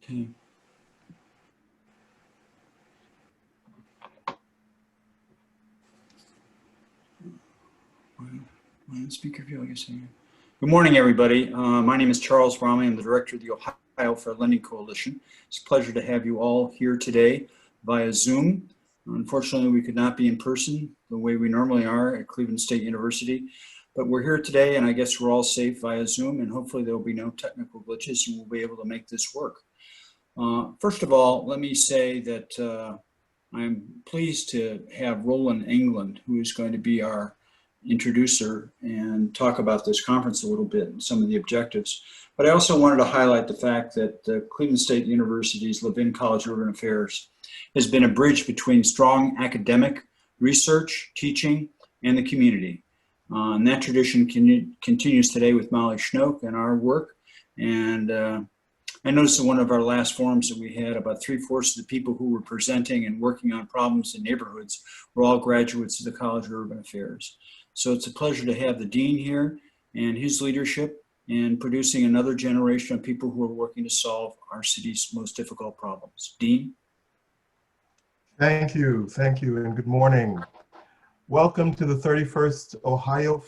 Okay. Speaker view, I guess. Good morning, everybody. My name is Charles Bromley. I'm the director of the Ohio Fair Lending Coalition. It's a pleasure to have you all here today via Zoom. Unfortunately, we could not be in person the way we normally are at Cleveland State University, but we're here today, and I guess we're all safe via Zoom, and hopefully there will be no technical glitches, and we'll be able to make this work. First of all, let me say that I'm pleased to have Roland Anglin, who is going to be our introducer and talk about this conference a little bit and some of the objectives. But I also wanted to highlight the fact that Cleveland State University's Levin College of Urban Affairs has been a bridge between strong academic research, teaching, and the community. And that tradition continues today with Molly Schnoke and our work. And I noticed in one of our last forums that we had about 3/4 of the people who were presenting and working on problems in neighborhoods were all graduates of the College of Urban Affairs. So it's a pleasure to have the Dean here and his leadership in producing another generation of people who are working to solve our city's most difficult problems. Dean? Thank you, and good morning. Welcome to the 31st Ohio.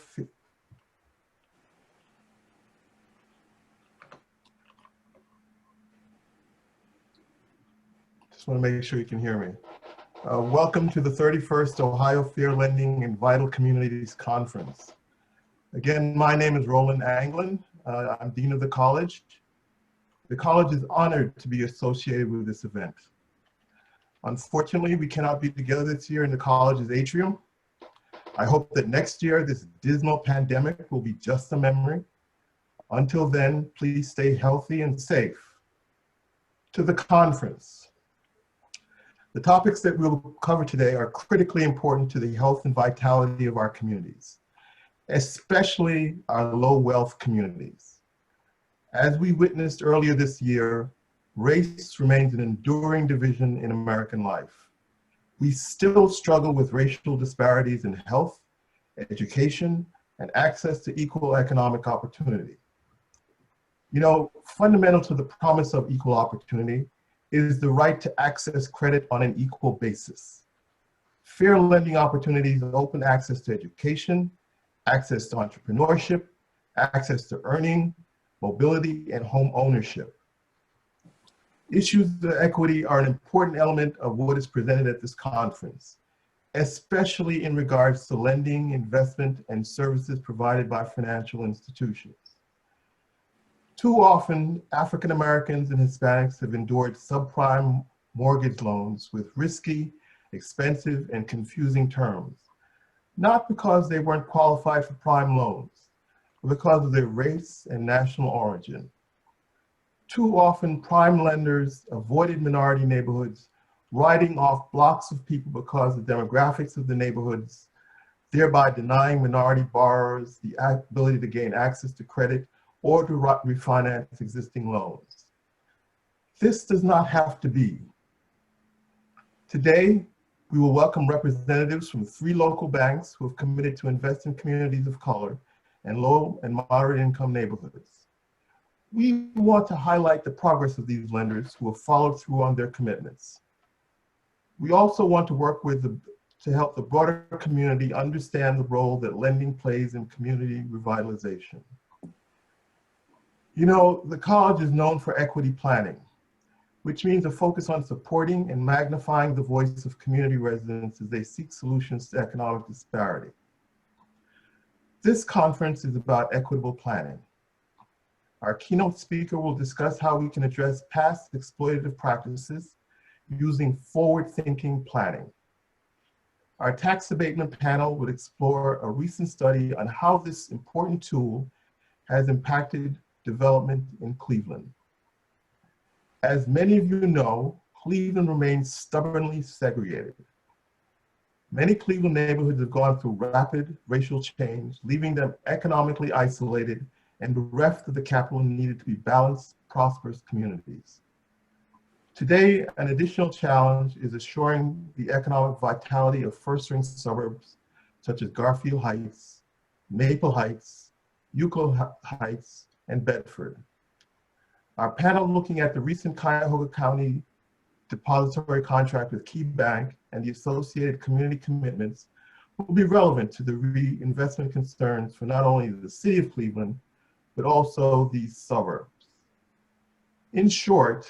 Just want to make sure you can hear me. Welcome to the 31st Ohio Fair Lending and Vital Communities Conference. Again, my name is Roland Anglin. I'm Dean of the college. The college is honored to be associated with this event. Unfortunately, we cannot be together this year in the college's atrium. I hope that next year, this dismal pandemic will be just a memory. Until then, please stay healthy and safe. To the conference. The topics that we'll cover today are critically important to the health and vitality of our communities, especially our low wealth communities. As we witnessed earlier this year, race remains an enduring division in American life. We still struggle with racial disparities in health, education, and access to equal economic opportunity. You know, fundamental to the promise of equal opportunity is the right to access credit on an equal basis. Fair lending opportunities open access to education, access to entrepreneurship, access to earning, mobility, and home ownership. Issues of equity are an important element of what is presented at this conference, especially in regards to lending, investment, and services provided by financial institutions. Too often, African Americans and Hispanics have endured subprime mortgage loans with risky, expensive, and confusing terms, not because they weren't qualified for prime loans, but because of their race and national origin. Too often, prime lenders avoided minority neighborhoods, writing off blocks of people because of the demographics of the neighborhoods, thereby denying minority borrowers the ability to gain access to credit or to refinance existing loans. This does not have to be. Today, we will welcome representatives from 3 local banks who have committed to invest in communities of color and low and moderate income neighborhoods. We want to highlight the progress of these lenders who have followed through on their commitments. We also want to work to help the broader community understand the role that lending plays in community revitalization. You know, the college is known for equity planning, which means a focus on supporting and magnifying the voice of community residents as they seek solutions to economic disparity. This conference is about equitable planning. Our keynote speaker will discuss how we can address past exploitative practices using forward-thinking planning. Our tax abatement panel would explore a recent study on how this important tool has impacted development in Cleveland. As many of you know, Cleveland remains stubbornly segregated. Many Cleveland neighborhoods have gone through rapid racial change, leaving them economically isolated and bereft of the capital needed to be balanced, prosperous communities. Today, an additional challenge is assuring the economic vitality of first-ring suburbs such as Garfield Heights, Maple Heights, Euclid Heights, and Bedford. Our panel looking at the recent Cuyahoga County depository contract with KeyBank and the associated community commitments will be relevant to the reinvestment concerns for not only the city of Cleveland, but also the suburbs. In short,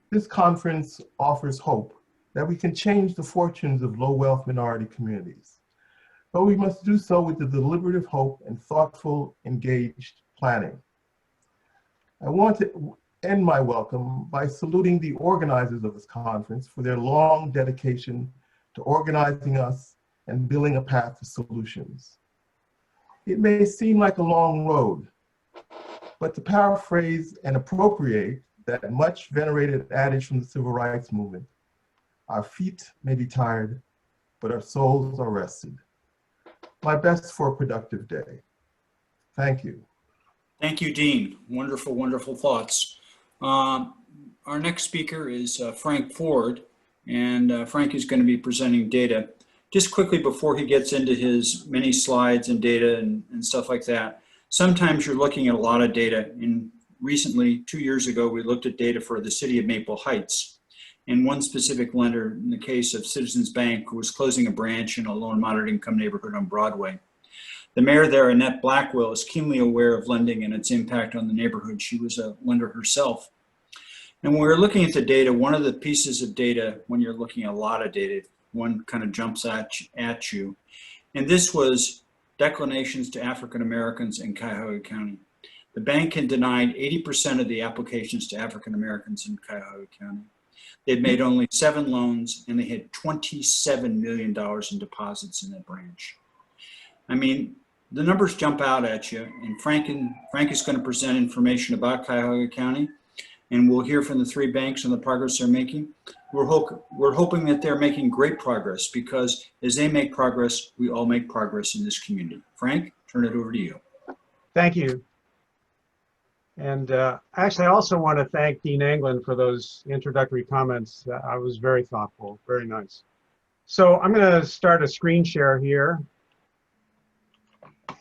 this conference offers hope that we can change the fortunes of low-wealth minority communities. But we must do so with the deliberative hope and thoughtful, engaged planning. I want to end my welcome by saluting the organizers of this conference for their long dedication to organizing us and building a path to solutions. It may seem like a long road, but to paraphrase and appropriate that much venerated adage from the civil rights movement, our feet may be tired, but our souls are rested. My best for a productive day. Thank you. Thank you, Dean. Wonderful, wonderful thoughts. Our next speaker is Frank Ford, and Frank is going to be presenting data. Just quickly before he gets into his many slides and data and stuff like that, sometimes you're looking at a lot of data. And recently, 2 years ago, we looked at data for the city of Maple Heights. And one specific lender, in the case of Citizens Bank, who was closing a branch in a low and moderate income neighborhood on Broadway. The mayor there, Annette Blackwell, is keenly aware of lending and its impact on the neighborhood. She was a lender herself. And when we're looking at the data, one of the pieces of data, when you're looking at a lot of data, one kind of jumps at you. And this was declinations to African Americans in Cuyahoga County. The bank had denied 80% of the applications to African Americans in Cuyahoga County. They'd made only 7 loans, and they had $27 million in deposits in that branch. I mean, the numbers jump out at you, and Frank is going to present information about Cuyahoga County, and we'll hear from the 3 banks on the progress they're making. We're hoping that they're making great progress, because as they make progress, we all make progress in this community. Frank, turn it over to you. Thank you. And actually, I also want to thank Dean Anglin for those introductory comments. I was very thoughtful, very nice. So I'm going to start a screen share here.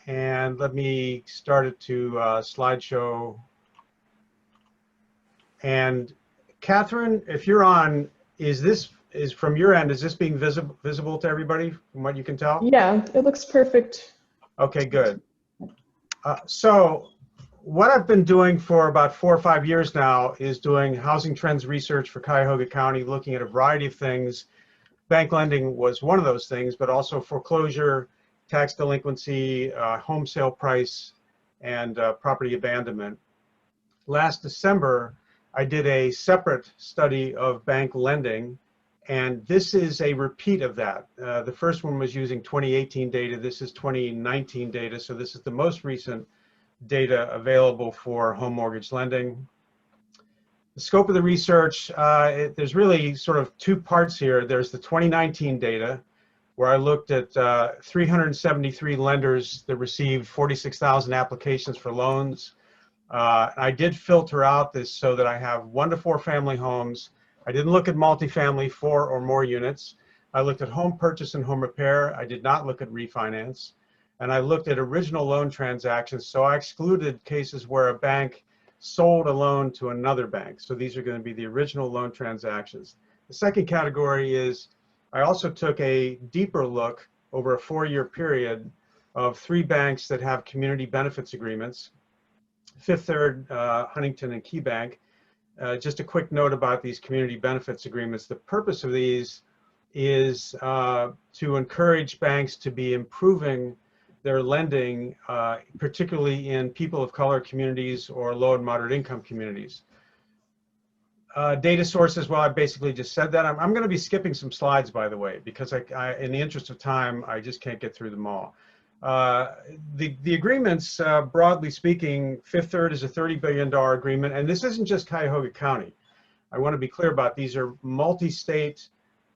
And let me start it to slideshow. And Catherine, if you're on, is from your end, is this being visible to everybody from what you can tell? Yeah, it looks perfect. Okay, good. So what I've been doing for about 4 or 5 years now is doing housing trends research for Cuyahoga County, looking at a variety of things. Bank lending was one of those things, but also foreclosure, tax delinquency, home sale price, and property abandonment. Last December, I did a separate study of bank lending, and this is a repeat of that. The first one was using 2018 data. This is 2019 data, so this is the most recent data available for home mortgage lending. The scope of the research, there's really sort of 2 parts here. There's the 2019 data, where I looked at 373 lenders that received 46,000 applications for loans. I did filter out this so that I have 1 to 4 family homes. I didn't look at multifamily 4 or more units. I looked at home purchase and home repair. I did not look at refinance. And I looked at original loan transactions. So I excluded cases where a bank sold a loan to another bank. So these are going to be the original loan transactions. The second category is I also took a deeper look over a 4-year period of 3 banks that have community benefits agreements, Fifth Third, Huntington, and KeyBank. Just a quick note about these community benefits agreements. The purpose of these is to encourage banks to be improving their lending, particularly in people of color communities or low and moderate income communities. Data sources, well, I basically just said that. I'm going to be skipping some slides, by the way, because in the interest of time, I just can't get through them all. The agreements, broadly speaking, Fifth Third is a $30 billion agreement, and this isn't just Cuyahoga County. I want to be clear about these are multi-state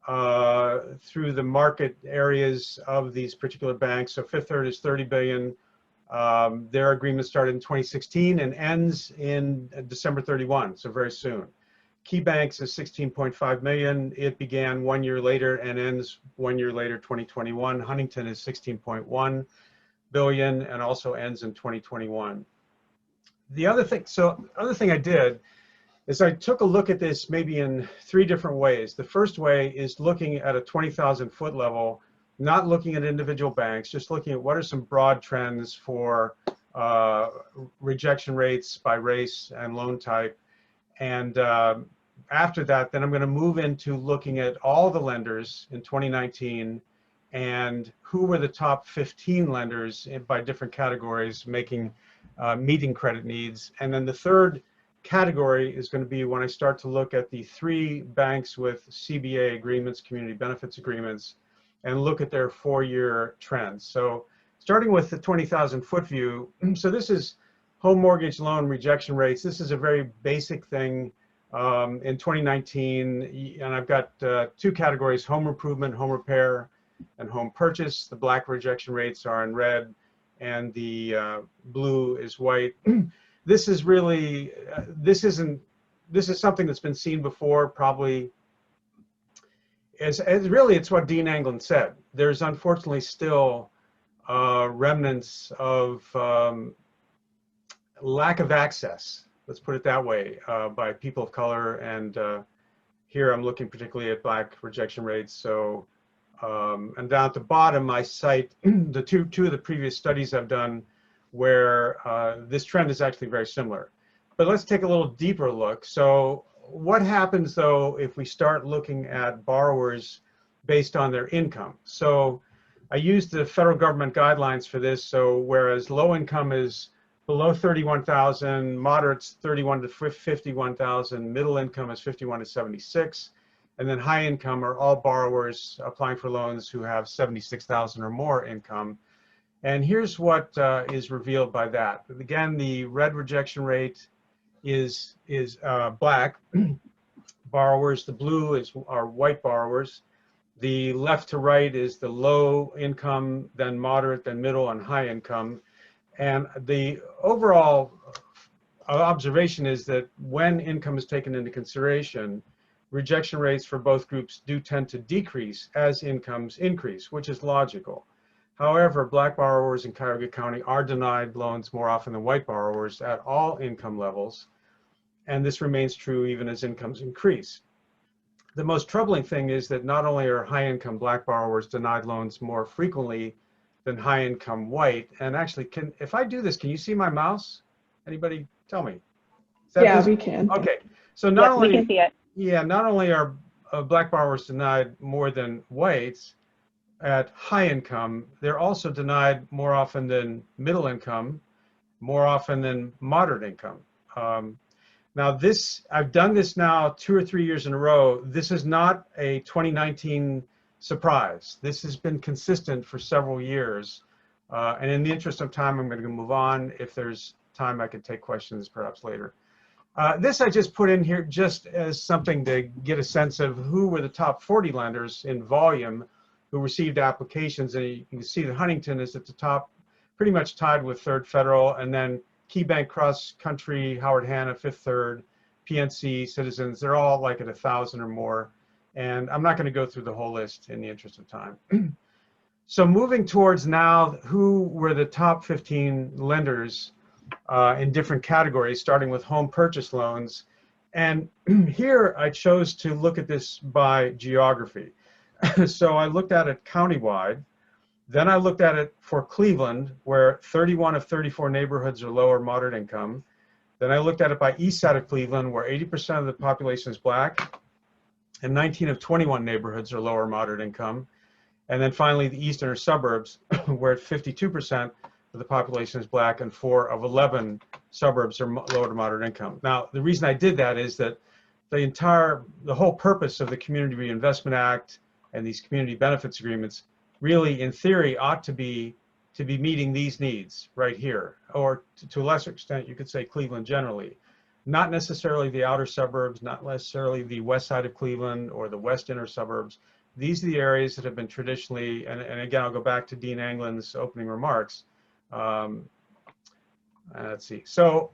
through the market areas of these particular banks. So Fifth Third is $30 billion. Their agreement started in 2016 and ends in December 31, so very soon. KeyBank's is 16.5 million. It began 1 year later and ends 1 year later, 2021. Huntington is 16.1 billion and also ends in 2021. The other thing I did is I took a look at this maybe in 3 different ways. The first way is looking at a 20,000 foot level, not looking at individual banks, just looking at what are some broad trends for rejection rates by race and loan type. And after that, then I'm going to move into looking at all the lenders in 2019 and who were the top 15 lenders by different categories making meeting credit needs. And then the third category is going to be when I start to look at the 3 banks with CBA agreements, community benefits agreements, and look at their 4-year trends. So starting with the 20,000 foot view, so this is home mortgage loan rejection rates. This is a very basic thing in 2019, and I've got 2 categories: home improvement, home repair, and home purchase. The black rejection rates are in red, and the blue is white. This is really, this is something that's been seen before, probably. As really, it's what Dean Anglin said. There's unfortunately still remnants of lack of access, let's put it that way, by people of color. And here I'm looking particularly at black rejection rates. So, and down at the bottom, I cite the two of the previous studies I've done where this trend is actually very similar. But let's take a little deeper look. So what happens though if we start looking at borrowers based on their income? So I used the federal government guidelines for this. So whereas low income is below 31,000, moderate's 31 to 51,000, middle income is 51 to 76, and then high income are all borrowers applying for loans who have 76,000 or more income. And here's what is revealed by that. Again, the red rejection rate is black borrowers. The blue are white borrowers. The left to right is the low income, then moderate, then middle, and high income. And the overall observation is that when income is taken into consideration, rejection rates for both groups do tend to decrease as incomes increase, which is logical. However, black borrowers in Cuyahoga County are denied loans more often than white borrowers at all income levels, and this remains true even as incomes increase. The most troubling thing is that not only are high-income black borrowers denied loans more frequently than high-income white, and actually, if I do this, can you see my mouse? Anybody tell me? Yeah, we can. Okay, so not only, we can see it. Yeah, not only are black borrowers denied more than whites at high income, they're also denied more often than middle income, more often than moderate income. Now this, I've done this now 2 or 3 years in a row. This is not a 2019 surprise. This has been consistent for several years. And in the interest of time, I'm going to move on. If there's time, I could take questions perhaps later. This I just put in here just as something to get a sense of who were the top 40 lenders in volume who received applications. And you can see that Huntington is at the top, pretty much tied with Third Federal, and then KeyBank, Cross Country, Howard Hanna, Fifth Third, PNC, Citizens, they're all like at 1,000 or more. And I'm not going to go through the whole list in the interest of time. So moving towards now, who were the top 15 lenders in different categories, starting with home purchase loans. And here I chose to look at this by geography. So I looked at it countywide. Then I looked at it for Cleveland, where 31 of 34 neighborhoods are low or moderate income. Then I looked at it by east side of Cleveland, where 80% of the population is black, and 19 of 21 neighborhoods are low or moderate income. And then finally, the eastern suburbs, where 52% of the population is black, and 4 of 11 suburbs are low to moderate income. Now, the reason I did that is that the whole purpose of the Community Reinvestment Act and these community benefits agreements really, in theory, ought to be meeting these needs right here, or to a lesser extent, you could say Cleveland generally. Not necessarily the outer suburbs, not necessarily the west side of Cleveland or the west inner suburbs. These are the areas that have been traditionally, and again, I'll go back to Dean Anglin's opening remarks. Let's see. So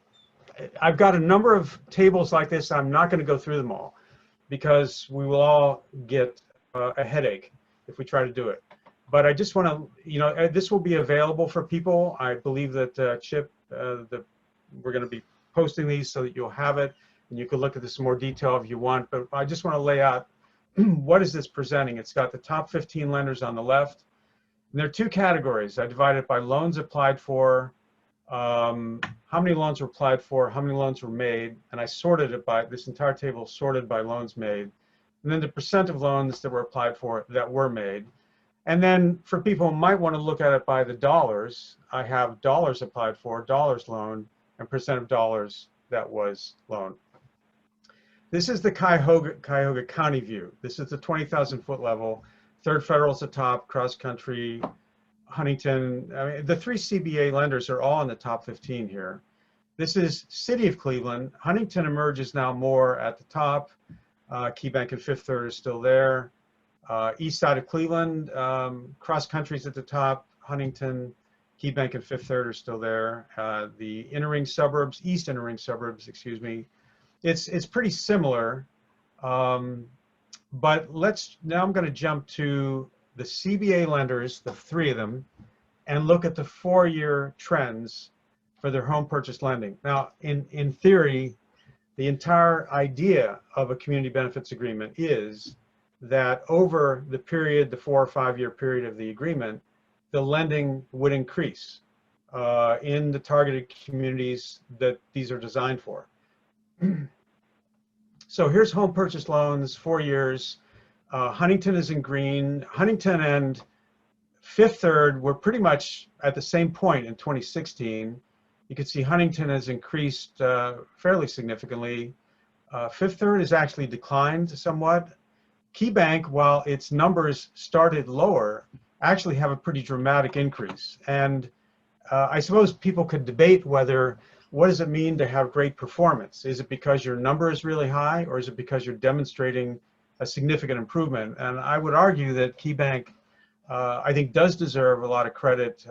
I've got a number of tables like this. I'm not going to go through them all because we will all get a headache if we try to do it. But I just want to, this will be available for people. I believe that Chip, we're going to be posting these so that you'll have it. And you can look at this in more detail if you want, but I just want to lay out what is this presenting. It's got the top 15 lenders on the left. And there are two categories. I divided it by loans applied for, how many loans were applied for, how many loans were made, and I sorted it by, this entire table sorted by loans made, and then the percent of loans that were applied for that were made. And then for people who might want to look at it by the dollars, I have dollars applied for, dollars loaned, and percent of dollars that was loaned. This is the Cuyahoga County view. This is the 20,000 foot level. Third Federal's the top, cross country, Huntington. I mean, the three CBA lenders are all in the top 15 here. This is City of Cleveland. Huntington emerges now more at the top. KeyBank and Fifth Third are still there. East side of Cleveland, cross country's at the top. Huntington, KeyBank and Fifth Third are still there. The inner ring suburbs, east inner ring suburbs, excuse me. It's pretty similar. But now I'm going to jump to the CBA lenders, the three of them, and look at the 4-year trends for their home purchase lending. Now, in theory, the entire idea of a community benefits agreement is that over the period, the 4 or 5 year period of the agreement, the lending would increase in the targeted communities that these are designed for. So here's home purchase loans, 4 years. Huntington is in green. Huntington and Fifth Third were pretty much at the same point in 2016. You can see Huntington has increased fairly significantly. Fifth Third has actually declined somewhat. KeyBank, while its numbers started lower, actually have a pretty dramatic increase. And I suppose people could debate whether, what does it mean to have great performance? Is it because your number is really high, or is it because you're demonstrating a significant improvement? And I would argue that KeyBank, I think, does deserve a lot of credit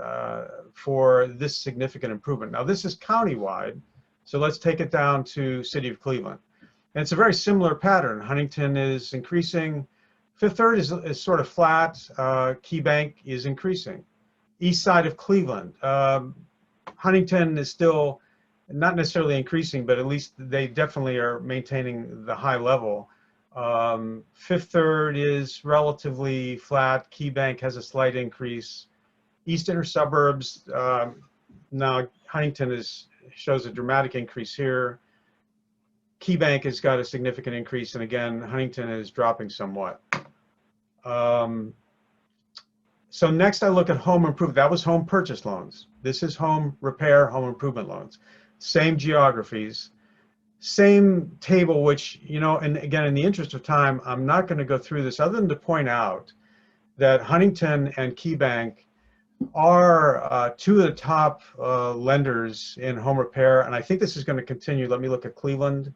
for this significant improvement. Now, this is countywide, so let's take it down to City of Cleveland. And it's a very similar pattern. Huntington is increasing. Fifth Third is sort of flat. KeyBank is increasing. East side of Cleveland, Huntington is still not necessarily increasing, but at least they definitely are maintaining the high level. Fifth Third is relatively flat. KeyBank has a slight increase. East inner suburbs, now Huntington shows a dramatic increase here. KeyBank has got a significant increase, and again, Huntington is dropping somewhat. So next I look at home improvement. That was home purchase loans. This is home repair, home improvement loans. Same geographies, same table, which, you know, and again, in the interest of time, I'm not going to go through this other than to point out that Huntington and KeyBank are two of the top lenders in home repair, and I think this is going to continue. Let me look at Cleveland.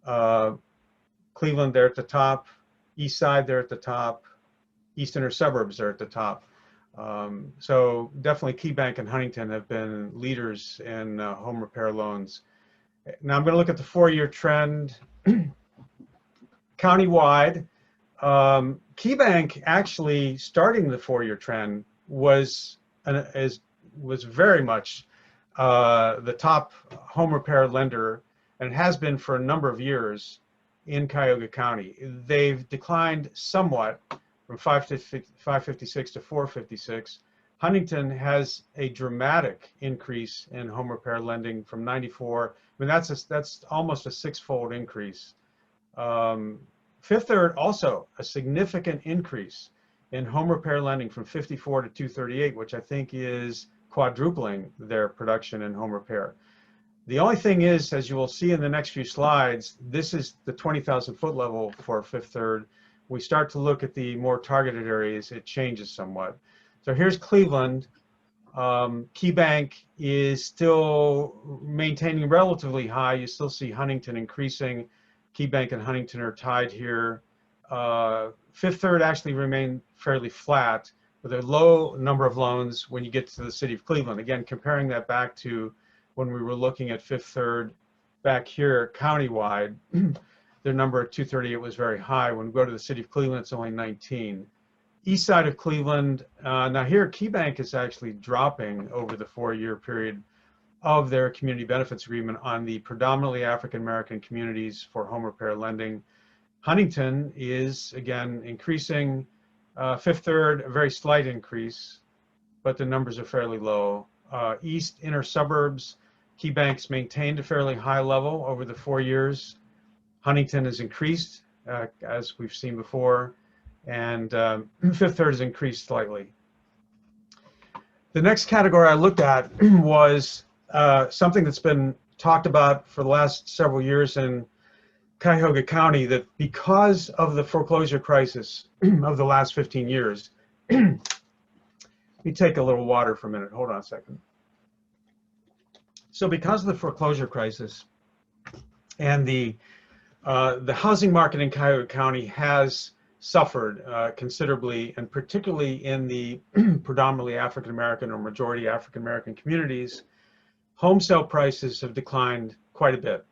Cleveland, they're at the top. East side, they're at the top. East inner suburbs are at the top. So definitely KeyBank and Huntington have been leaders in home repair loans. Now I'm going to look at the 4-year trend. Countywide, KeyBank actually starting the 4-year trend was very much the top home repair lender, and has been for a number of years in Cuyahoga County. They've declined somewhat from 556 to 456. Huntington has a dramatic increase in home repair lending from 94. I mean, that's almost a 6-fold increase. Fifth Third also a significant increase in home repair lending from 54 to 238, which I think is quadrupling their production in home repair. The only thing is, as you will see in the next few slides, this is the 20,000 foot level for Fifth Third. We start to look at the more targeted areas, it changes somewhat. So here's Cleveland. KeyBank is still maintaining relatively high. You still see Huntington increasing. KeyBank and Huntington are tied here. Fifth Third actually remained fairly flat with a low number of loans when you get to the City of Cleveland. Again, comparing that back to when we were looking at Fifth Third back here countywide, their number at 238 was very high. When we go to the City of Cleveland, it's only 19. East side of Cleveland, now here KeyBank is actually dropping over the 4-year period. of their community benefits agreement on the predominantly African American communities for home repair lending. Huntington is, again, increasing. Fifth Third, a very slight increase, but the numbers are fairly low. East inner suburbs, KeyBank's maintained a fairly high level over the 4 years. Huntington has increased, as we've seen before, and Fifth Third has increased slightly. The next category I looked at was something that's been talked about for the last several years in Cuyahoga County, that because of the foreclosure crisis of the last 15 years, let me take a little water for a minute, hold on a second. So because of the foreclosure crisis and the housing market in Cuyahoga County has suffered considerably, and particularly in the predominantly African American or majority African American communities, home sale prices have declined quite a bit.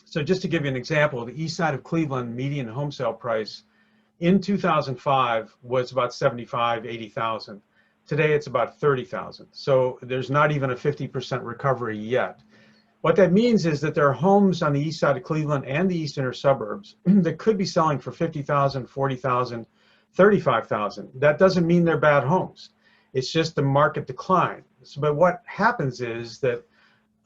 So just to give you an example, the east side of Cleveland median home sale price in 2005 was about 75, 80,000. Today it's about 30,000. So there's not even a 50% recovery yet. What that means is that there are homes on the east side of Cleveland and the east inner suburbs that could be selling for 50,000, 40,000, 35,000. That doesn't mean they're bad homes. It's just the market decline. But what happens is that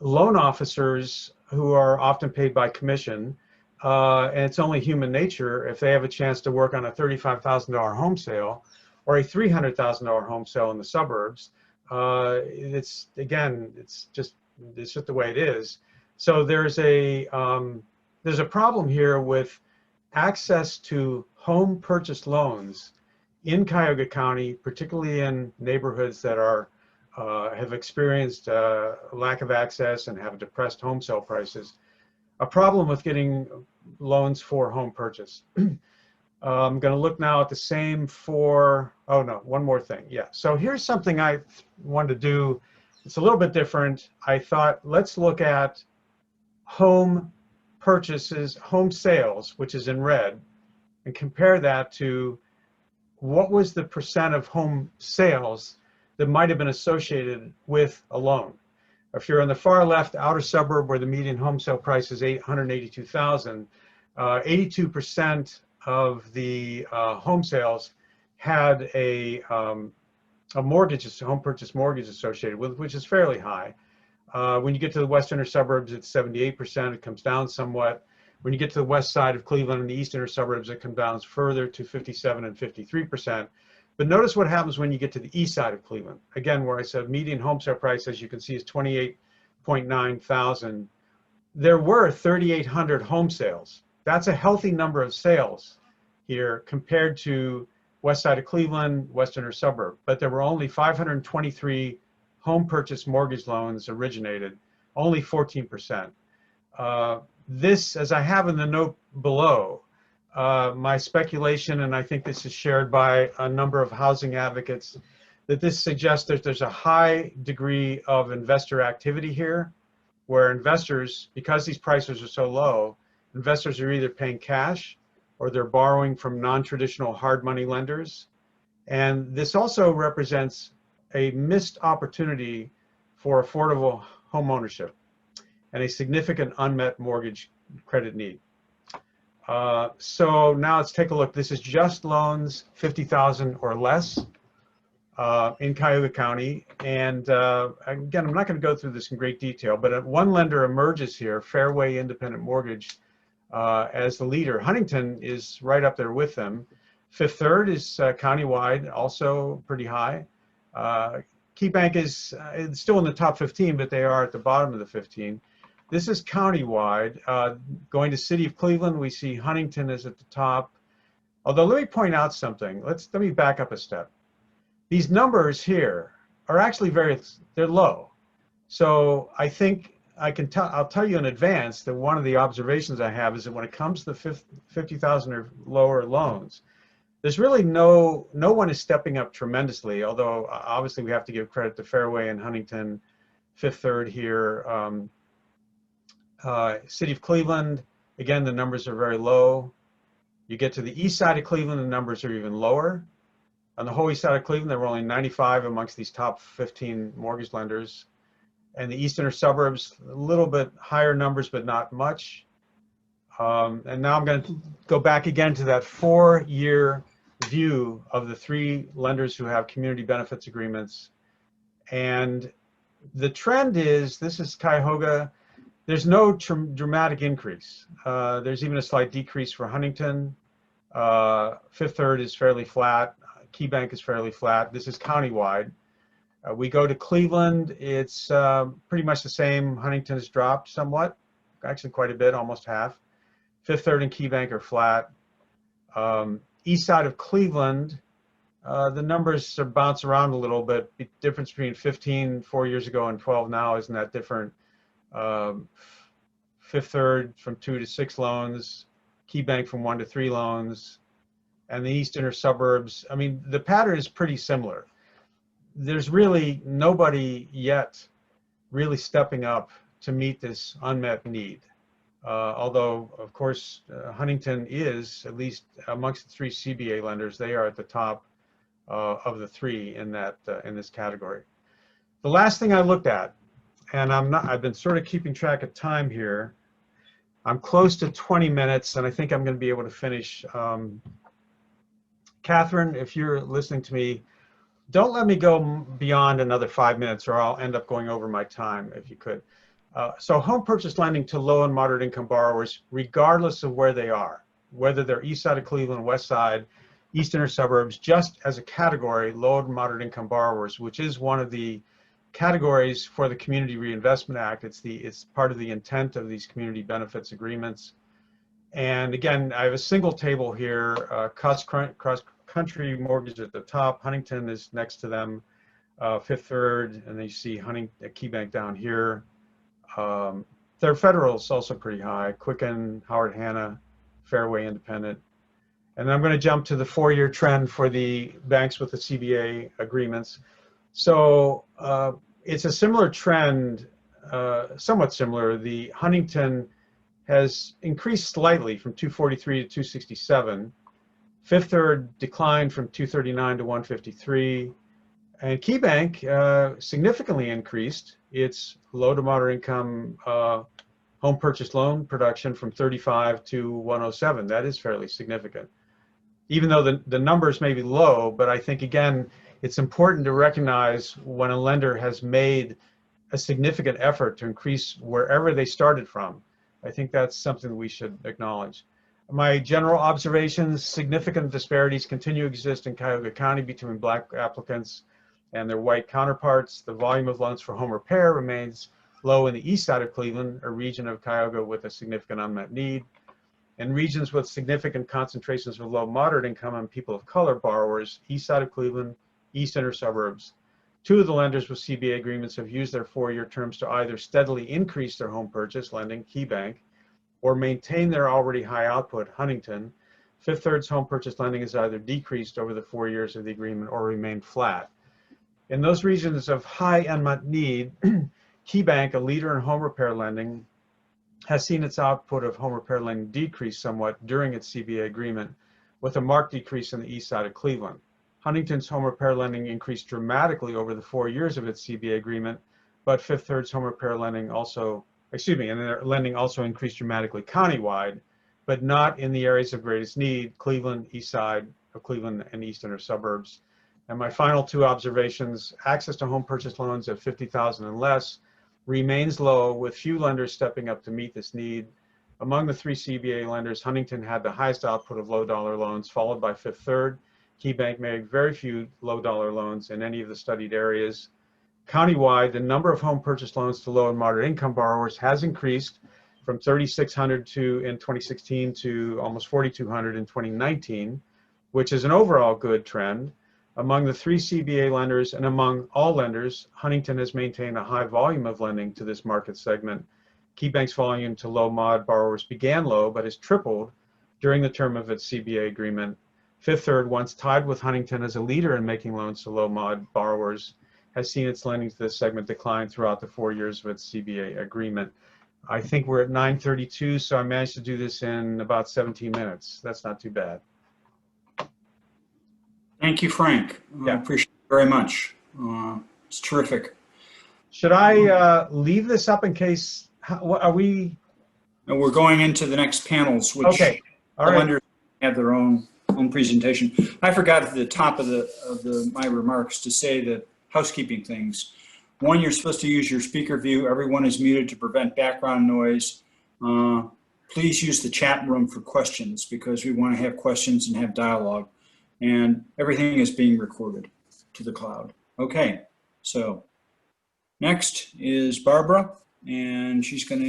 loan officers who are often paid by commission, and it's only human nature, if they have a chance to work on a $35,000 home sale or a $300,000 home sale in the suburbs, it's just the way it is. So there's a problem here with access to home purchase loans in Cuyahoga County, particularly in neighborhoods that are have experienced lack of access and have depressed home sale prices. A problem with getting loans for home purchase. I'm going to look now at the same for, oh no, one more thing. Yeah, so here's something I wanted to do. It's a little bit different. I thought, let's look at home purchases, home sales, which is in red, and compare that to what was the percent of home sales that might have been associated with a loan. If you're on the far left outer suburb where the median home sale price is 182,000, 82% of the home sales had a mortgage, a home purchase mortgage associated with, which is fairly high. When you get to the west inner suburbs, it's 78%. It comes down somewhat. When you get to the west side of Cleveland and the east inner suburbs, it comes down further to 57 and 53%. But notice what happens when you get to the east side of Cleveland. Again, where I said median home sale price, as you can see, is 28.9 thousand. There were 3,800 home sales. That's a healthy number of sales here compared to west side of Cleveland, west inner suburb. But there were only 523 home purchase mortgage loans originated, only 14%. This, as I have in the note below, my speculation, and I think this is shared by a number of housing advocates, that this suggests that there's a high degree of investor activity here, where investors, because these prices are so low, investors are either paying cash or they're borrowing from non-traditional hard money lenders. And this also represents a missed opportunity for affordable home ownership and a significant unmet mortgage credit need. So now let's take a look. This is just loans 50,000 or less in Cuyahoga County. And again, I'm not going to go through this in great detail, but one lender emerges here, Fairway Independent Mortgage, as the leader. Huntington is right up there with them. Fifth Third is countywide, also pretty high. KeyBank is still in the top 15, but they are at the bottom of the 15. This is countywide. Going to City of Cleveland, we see Huntington is at the top. Although let me point out something. Let me back up a step. These numbers here are actually they're low. So I think I'll tell you in advance that one of the observations I have is that when it comes to the 50,000 or lower loans, there's really no one is stepping up tremendously, although obviously we have to give credit to Fairway and Huntington, Fifth Third here. City of Cleveland, again, the numbers are very low. You get to the east side of Cleveland, the numbers are even lower. On the whole east side of Cleveland, there were only 95 amongst these top 15 mortgage lenders. And the eastern suburbs, a little bit higher numbers, but not much. And now I'm going to go back again to that 4-year view of the 3 lenders who have community benefits agreements. And the trend is, this is Cuyahoga, there's no dramatic increase. There's even a slight decrease for Huntington. Fifth Third is fairly flat. KeyBank is fairly flat. This is countywide. We go to Cleveland, it's pretty much the same. Huntington has dropped somewhat, actually quite a bit, almost half. Fifth Third and KeyBank are flat. East side of Cleveland, the numbers bounce around a little bit. The difference between 15 4 years ago and 12 now isn't that different. Fifth Third from 2 to 6 loans, KeyBank from 1 to 3 loans, and the east inner suburbs. I mean, the pattern is pretty similar. There's really nobody yet really stepping up to meet this unmet need. Although, of course, Huntington is, at least amongst the 3 CBA lenders, they are at the top of the 3 in that in this category. The last thing I looked at, and I've been sort of keeping track of time here. I'm close to 20 minutes, and I think I'm going to be able to finish. Catherine, if you're listening to me, don't let me go beyond another 5 minutes, or I'll end up going over my time, if you could. So home purchase lending to low and moderate income borrowers, regardless of where they are, whether they're east side of Cleveland, west side, east inner suburbs, just as a category, low and moderate income borrowers, which is one of the categories for the Community Reinvestment Act. It's part of the intent of these community benefits agreements. And again, I have a single table here, cross-country mortgage at the top. Huntington is next to them, Fifth Third, and then you see KeyBank down here. Their federal is also pretty high, Quicken, Howard Hanna, Fairway Independent. And then I'm going to jump to the 4-year trend for the banks with the CBA agreements. So it's a similar trend, somewhat similar. The Huntington has increased slightly from 243 to 267. Fifth Third declined from 239 to 153. And KeyBank significantly increased its low to moderate income home purchase loan production from 35 to 107. That is fairly significant. Even though the numbers may be low, but I think, again, it's important to recognize when a lender has made a significant effort to increase wherever they started from. I think that's something we should acknowledge. My general observations: significant disparities continue to exist in Cuyahoga County between black applicants and their white counterparts. The volume of loans for home repair remains low in the east side of Cleveland, a region of Cuyahoga with a significant unmet need. In regions with significant concentrations of low moderate income and people of color borrowers, east side of Cleveland, east inner suburbs, 2 of the lenders with CBA agreements have used their 4-year terms to either steadily increase their home purchase lending, KeyBank, or maintain their already high output, Huntington. Fifth Third's home purchase lending has either decreased over the 4 years of the agreement or remained flat. In those regions of high unmet need, KeyBank, a leader in home repair lending, has seen its output of home repair lending decrease somewhat during its CBA agreement, with a marked decrease in the east side of Cleveland. Huntington's home repair lending increased dramatically over the 4 years of its CBA agreement, but Fifth Third's home repair lending also, and their lending also increased dramatically countywide, but not in the areas of greatest need, Cleveland, east side of Cleveland, and east inner suburbs. And my final 2 observations: access to home purchase loans of $50,000 and less remains low, with few lenders stepping up to meet this need. Among the 3 CBA lenders, Huntington had the highest output of low dollar loans, followed by Fifth Third. KeyBank made very few low dollar loans in any of the studied areas. Countywide, the number of home purchase loans to low and moderate income borrowers has increased from 3,600 in 2016 to almost 4,200 in 2019, which is an overall good trend. Among the 3 CBA lenders and among all lenders, Huntington has maintained a high volume of lending to this market segment. KeyBank's volume to low mod borrowers began low, but has tripled during the term of its CBA agreement. Fifth Third, once tied with Huntington as a leader in making loans to low mod borrowers, has seen its lending to this segment decline throughout the 4 years of its CBA agreement. I think we're at 9:32, so I managed to do this in about 17 minutes. That's not too bad. Thank you, Frank. I appreciate it very much. It's terrific. Should I leave this up in case, are we? And we're going into the next panels, which Okay, all the right. lenders have their own presentation. I forgot at the top of my remarks to say the housekeeping things. One, you're supposed to use your speaker view. Everyone is muted to prevent background noise. Please use the chat room for questions because we want to have questions and have dialogue. And everything is being recorded to the cloud. Okay, so next is Barbara, and she's going to